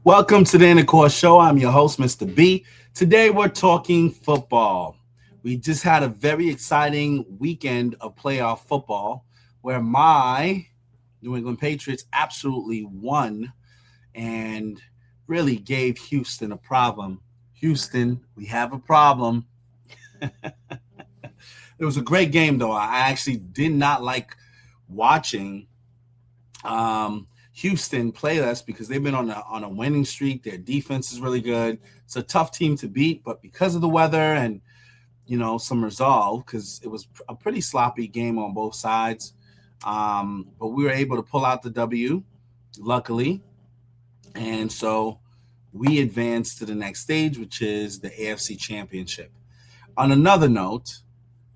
Welcome to the Intercourse Show. I'm your host, Mr. B. Today we're talking football. We just had a very exciting weekend of playoff football where my New England Patriots absolutely won and really gave Houston a problem. Houston, we have a problem. It was a great game, though. I actually did not like watching Houston play us because they've been on a winning streak. Their defense is really good. It's a tough team to beat, but because of the weather and some resolve, because it was a pretty sloppy game on both sides, but we were able to pull out the W, luckily, and so we advanced to the next stage, which is the AFC Championship. On another note,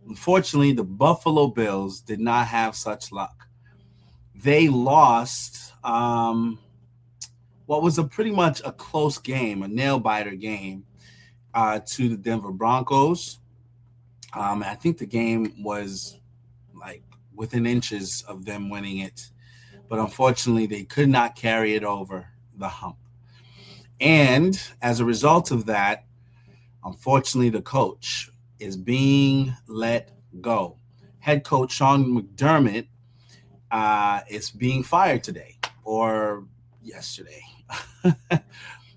unfortunately, the Buffalo Bills did not have such luck. They lost what was pretty much a close game, a nail-biter game, to the Denver Broncos. I think the game was like within inches of them winning it, but unfortunately, they could not carry it over the hump. And as a result of that, unfortunately, the coach is being let go. Head coach Sean McDermott is being fired today or yesterday,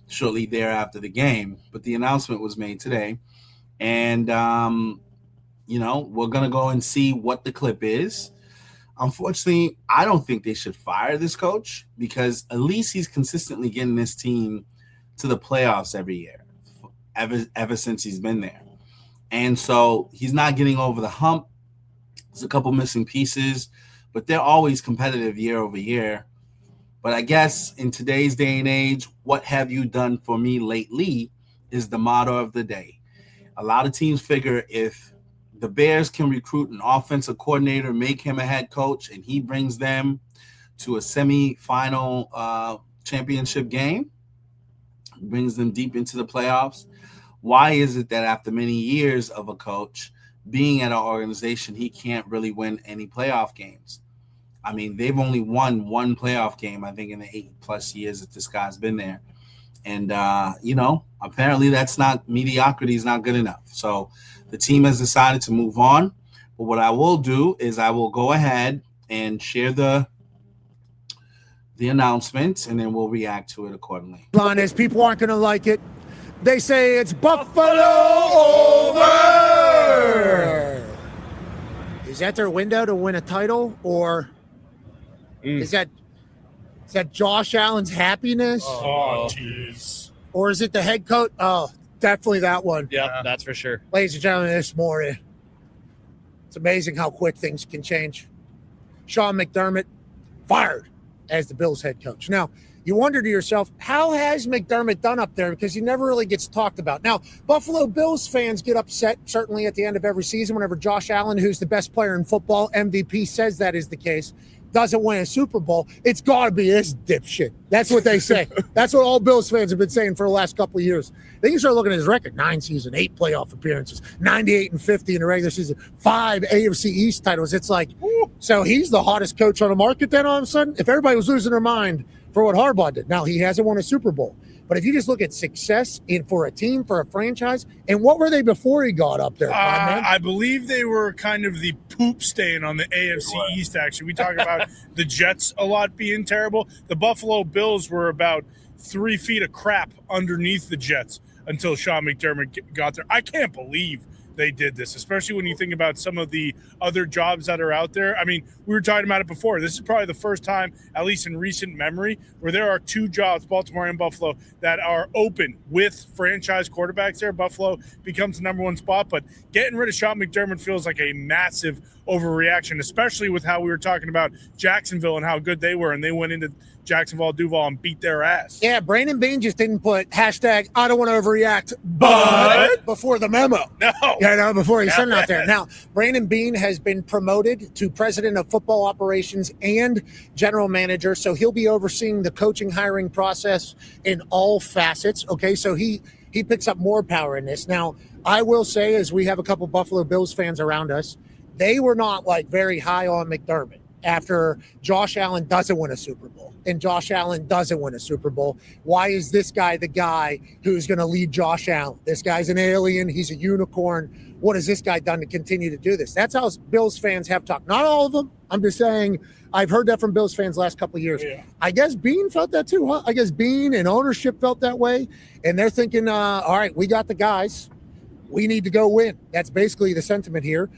shortly thereafter the game. But the announcement was made today. And, we're going to go and see what the clip is. Unfortunately, I don't think they should fire this coach because at least he's consistently getting this team to the playoffs every year, ever since he's been there. And so he's not getting over the hump. There's a couple missing pieces, but they're always competitive year over year. But I guess in today's day and age, what have you done for me lately is the motto of the day. A lot of teams figure if the Bears can recruit an offensive coordinator, make him a head coach, and he brings them to a semifinal championship game, brings them deep into the playoffs, why is it that after many years of a coach being at an organization, he can't really win any playoff games? I mean, they've only won one playoff game, I think, in the 8+ years that this guy's been there. And, apparently that's not mediocrity is not good enough. So the team has decided to move on. But what I will do is I will go ahead and share the announcement, and then we'll react to it accordingly. Line is people aren't going to like it. They say it's Buffalo over. Is that their window to win a title, or is that Josh Allen's happiness? Oh, jeez. Or is it the head coach? Oh, definitely that one. Yeah, that's for sure. Ladies and gentlemen, this morning, it's amazing how quick things can change. Sean McDermott fired as the Bills head coach. Now, you wonder to yourself, how has McDermott done up there? Because he never really gets talked about. Now, Buffalo Bills fans get upset, certainly at the end of every season, whenever Josh Allen, who's the best player in football, MVP, says that is the case, doesn't win a Super Bowl. It's got to be this dipshit. That's what they say. That's what all Bills fans have been saying for the last couple of years. Then you start looking at his record: 9 seasons, 8 playoff appearances, 98-50 in the regular season, 5 AFC East titles. It's like, so he's the hottest coach on the market then all of a sudden? If everybody was losing their mind for what Harbaugh did. Now, he hasn't won a Super Bowl. But if you just look at success for a team, for a franchise, and what were they before he got up there? I believe they were kind of the poop stain on the AFC East, actually. We talk about the Jets a lot being terrible. The Buffalo Bills were about 3 feet of crap underneath the Jets until Sean McDermott got there. I can't believe they did this, especially when you think about some of the other jobs that are out there. I mean, we were talking about it before. This is probably the first time, at least in recent memory, where there are 2 jobs, Baltimore and Buffalo, that are open with franchise quarterbacks there. Buffalo becomes the number 1 spot, but getting rid of Sean McDermott feels like a massive overreaction, especially with how we were talking about Jacksonville and how good they were, and they went into Jacksonville Duval and beat their ass. Yeah, Brandon Beane just didn't put hashtag I don't want to overreact, but before the memo. No. Before he sent it out there. Now, Brandon Beane has been promoted to president of football operations and general manager, so he'll be overseeing the coaching hiring process in all facets. Okay, so he picks up more power in this. Now, I will say, as we have a couple Buffalo Bills fans around us, they were not like very high on McDermott. after Josh Allen doesn't win a Super Bowl and Josh Allen doesn't win a Super Bowl? Why is this guy the guy who's going to lead Josh Allen? This guy's an alien. He's a unicorn. What has this guy done to continue to do this? That's how Bills fans have talked. Not all of them. I'm just saying I've heard that from Bills fans the last couple of years. Yeah. I guess Bean felt that too, huh? I guess Bean and ownership felt that way. And they're thinking, all right, we got the guys. We need to go win. That's basically the sentiment here.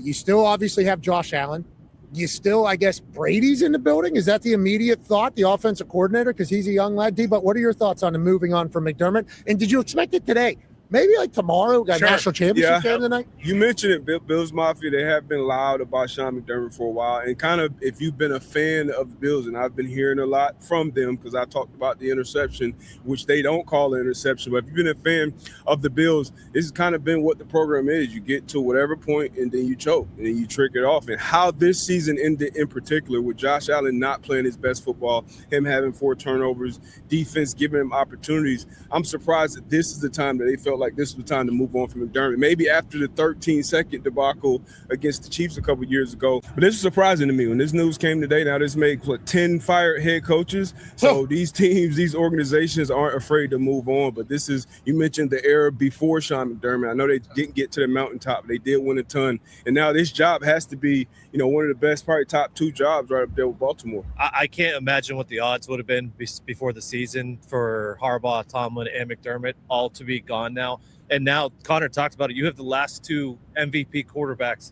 You still obviously have Josh Allen. You still, I guess, Brady's in the building. Is that the immediate thought, the offensive coordinator? Because he's a young lad. D, but what are your thoughts on the moving on from McDermott? And did you expect it today? Maybe like tomorrow, got national championship game tonight? You mentioned it, Bills Mafia. They have been loud about Sean McDermott for a while. And kind of, if you've been a fan of the Bills, and I've been hearing a lot from them because I talked about the interception, which they don't call an interception. But if you've been a fan of the Bills, this has kind of been what the program is. You get to whatever point, and then you choke, and then you trick it off. And how this season ended in particular, with Josh Allen not playing his best football, him having 4 turnovers, defense giving him opportunities, I'm surprised that this is the time that they felt like this was the time to move on from McDermott. Maybe after the 13-second debacle against the Chiefs a couple years ago. But this is surprising to me. When this news came today, now this made 10 fired head coaches. So these teams, these organizations aren't afraid to move on. But this is, you mentioned the era before Sean McDermott. I know they didn't get to the mountaintop. They did win a ton. And now this job has to be, one of the best, probably top 2 jobs right up there with Baltimore. I can't imagine what the odds would have been before the season for Harbaugh, Tomlin, and McDermott all to be gone now. And now Connor talked about it. You have the last 2 MVP quarterbacks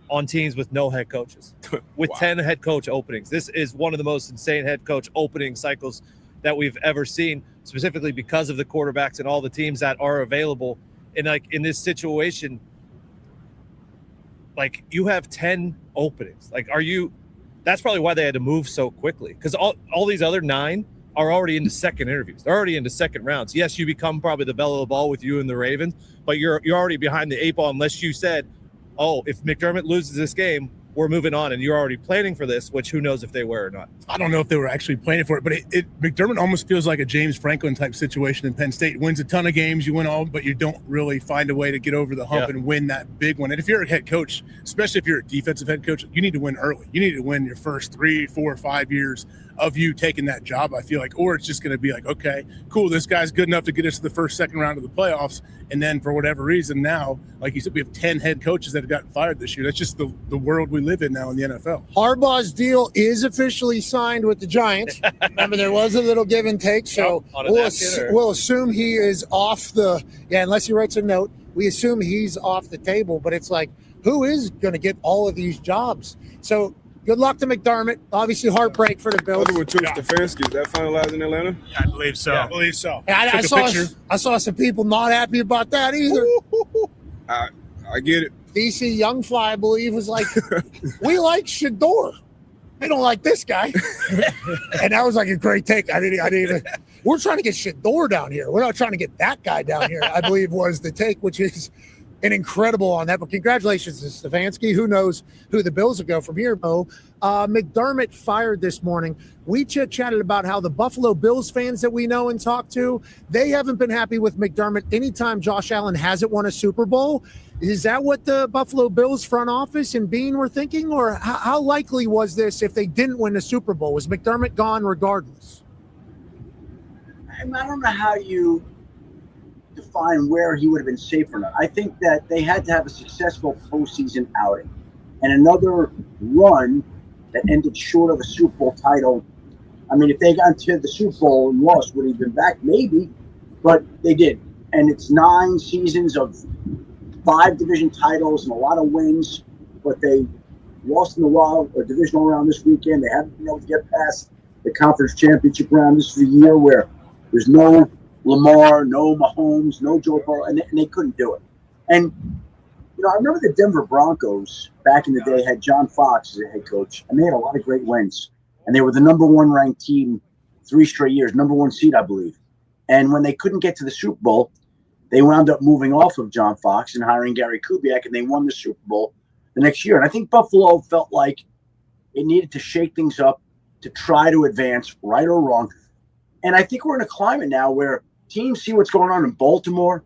on teams with no head coaches, with 10 head coach openings. This is one of the most insane head coach opening cycles that we've ever seen, specifically because of the quarterbacks and all the teams that are available. And like in this situation, like you have 10 openings. Like, that's probably why they had to move so quickly, because all these other 9 are already into second interviews. They're already into second rounds. Yes, you become probably the belle of the ball with you and the Ravens, but you're already behind the 8 ball unless you said, oh, if McDermott loses this game, we're moving on, and you're already planning for this, which who knows if they were or not. I don't know if they were actually planning for it, but McDermott almost feels like a James Franklin type situation in Penn State. Wins a ton of games, you win all, but you don't really find a way to get over the hump and win that big one. And if you're a head coach, especially if you're a defensive head coach, you need to win early. You need to win your first 3, 4, 5 years of you taking that job, I feel like, or it's just going to be like, okay, cool, this guy's good enough to get us to the first, second round of the playoffs. And then for whatever reason now, like you said, we have 10 head coaches that have gotten fired this year. That's just the world we live in now in the NFL. Harbaugh's deal is officially signed with the Giants. Remember, there was a little give and take. So we'll assume he is off unless he writes a note, we assume he's off the table. But it's like, who is going to get all of these jobs? So good luck to McDermott. Obviously, heartbreak for the Bills. Other one too, Stefanski. Is that finalized in Atlanta? Yeah, I believe so. Yeah. I believe so. I saw some people not happy about that either. I get it. DC Youngfly, I believe, was like, we like Shador. We don't like this guy. And that was like a great take. I didn't even. We're trying to get Shador down here. We're not trying to get that guy down here, I believe was the take, which is an incredible on that. But congratulations to Stefanski. Who knows who the Bills will go from here, Mo. McDermott fired this morning. We chit-chatted about how the Buffalo Bills fans that we know and talk to, they haven't been happy with McDermott anytime Josh Allen hasn't won a Super Bowl. Is that what the Buffalo Bills front office and Bean were thinking? Or how likely was this if they didn't win the Super Bowl? Was McDermott gone regardless? I don't know how you define where he would have been safe or not. I think that they had to have a successful postseason outing and another run that ended short of a Super Bowl title. I mean, if they got to the Super Bowl and lost, would he have been back? Maybe, but they did. And it's 9 seasons of 5 division titles and a lot of wins, but they lost in the divisional round this weekend. They haven't been able to get past the conference championship round. This is a year where there's no Lamar, no Mahomes, no Joe Burrow, and they couldn't do it. And, I remember the Denver Broncos back in the day had John Fox as a head coach, and they had a lot of great wins. And they were the number 1 ranked team 3 straight years, number 1 seed, I believe. And when they couldn't get to the Super Bowl, they wound up moving off of John Fox and hiring Gary Kubiak, and they won the Super Bowl the next year. And I think Buffalo felt like it needed to shake things up to try to advance, right or wrong. And I think we're in a climate now where teams see what's going on in Baltimore.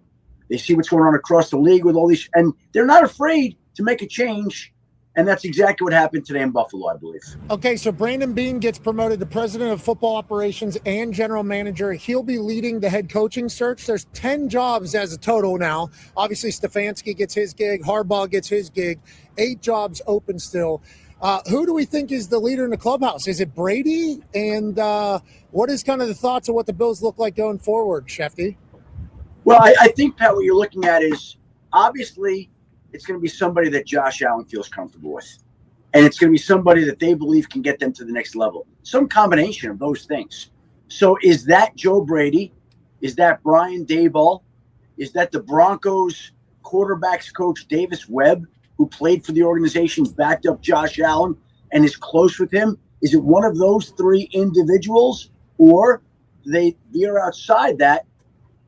They see what's going on across the league with all these, and they're not afraid to make a change And that's exactly what happened today in Buffalo, I believe. Okay, so Brandon Beane gets promoted to president of football operations and general manager. He'll be leading the head coaching search. There's 10 jobs as a total now. Obviously, Stefanski gets his gig. Harbaugh gets his gig. 8 jobs open still. Who do we think is the leader in the clubhouse? Is it Brady? And what is kind of the thoughts of what the Bills look like going forward, Schefty? Well, I think, Pat, what you're looking at is obviously it's going to be somebody that Josh Allen feels comfortable with. And it's going to be somebody that they believe can get them to the next level. Some combination of those things. So is that Joe Brady? Is that Brian Daboll? Is that the Broncos quarterbacks coach Davis Webb, who played for the organization, backed up Josh Allen and is close with him? Is it one of those 3 individuals? Or do they veer outside that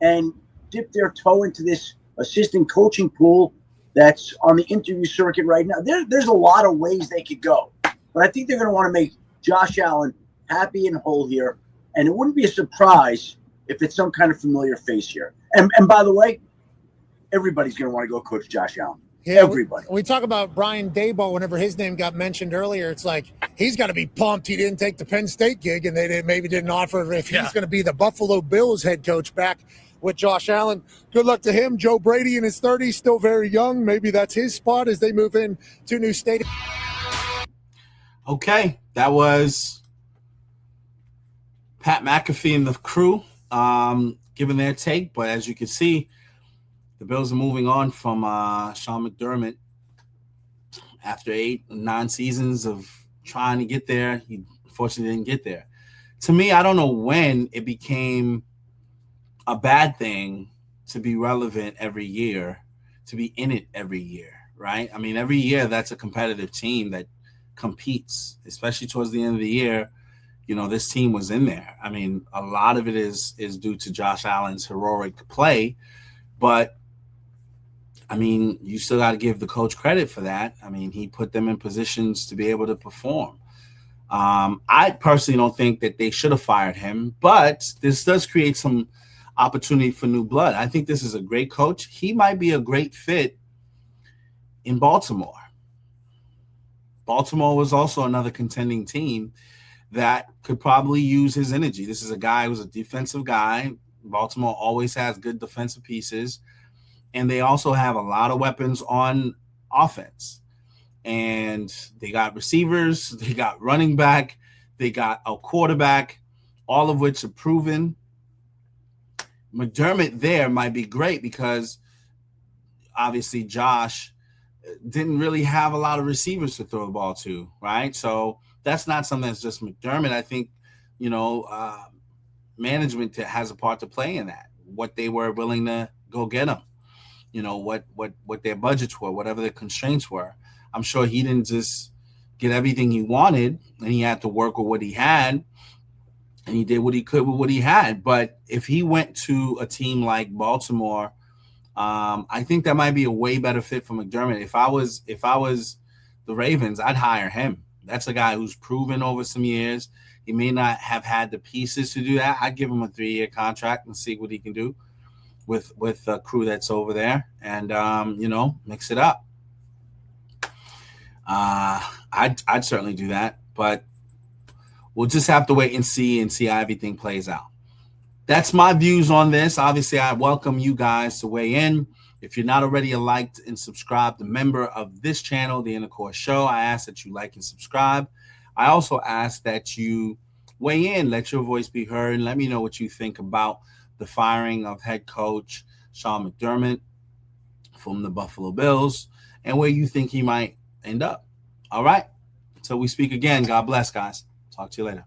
and dip their toe into this assistant coaching pool that's on the interview circuit right now? There's a lot of ways they could go. But I think they're going to want to make Josh Allen happy and whole here. And it wouldn't be a surprise if it's some kind of familiar face here. And by the way, everybody's going to want to go coach Josh Allen. Yeah, everybody. We talk about Brian Daboll whenever his name got mentioned earlier. It's like he's got to be pumped he didn't take the Penn State gig, and they maybe didn't offer if he's going to be the Buffalo Bills head coach back with Josh Allen. Good luck to him. Joe Brady in his 30s, still very young. Maybe that's his spot as they move in to new stadium. Okay, that was Pat McAfee and the crew giving their take. But as you can see, the Bills are moving on from Sean McDermott after 8 or 9 seasons of trying to get there. He unfortunately didn't get there. To me, I don't know when it became a bad thing to be relevant every year, to be in it every year, right? I mean, every year that's a competitive team that competes, especially towards the end of the year. You know, this team was in there. I mean, a lot of it is due to Josh Allen's heroic play, but I mean, you still got to give the coach credit for that. I mean, he put them in positions to be able to perform. I personally don't think that they should have fired him, but this does create some opportunity for new blood. I think this is a great coach. He might be a great fit in Baltimore. Baltimore was also another contending team that could probably use his energy. This is a guy who's a defensive guy. Baltimore always has good defensive pieces, and they also have a lot of weapons on offense. And they got receivers, they got running back, they got a quarterback, all of which are proven. McDermott there might be great because obviously Josh didn't really have a lot of receivers to throw the ball to, right? So that's not something that's just McDermott. I think, you know, management has a part to play in that, what they were willing to go get him, you know, what their budgets were, whatever their constraints were. I'm sure he didn't just get everything he wanted, and he had to work with what he had, and he did what he could with what he had. But if he went to a team like Baltimore, I think that might be a way better fit for McDermott. If I was the Ravens, I'd hire him. That's a guy who's proven over some years. He may not have had the pieces to do that. I'd give him a 3-year contract and see what he can do with the crew that's over there, and you know, mix it up. I'd certainly do that, but we'll just have to wait and see how everything plays out. That's my views on this. Obviously, I welcome you guys to weigh in. If you're not already a liked and subscribed member of this channel, The Intercourse Show, I ask that you like and subscribe. I also ask that you weigh in, let your voice be heard, and let me know what you think about the firing of head coach Sean McDermott from the Buffalo Bills and where you think he might end up. All right. Until we speak again, God bless, guys. Talk to you later.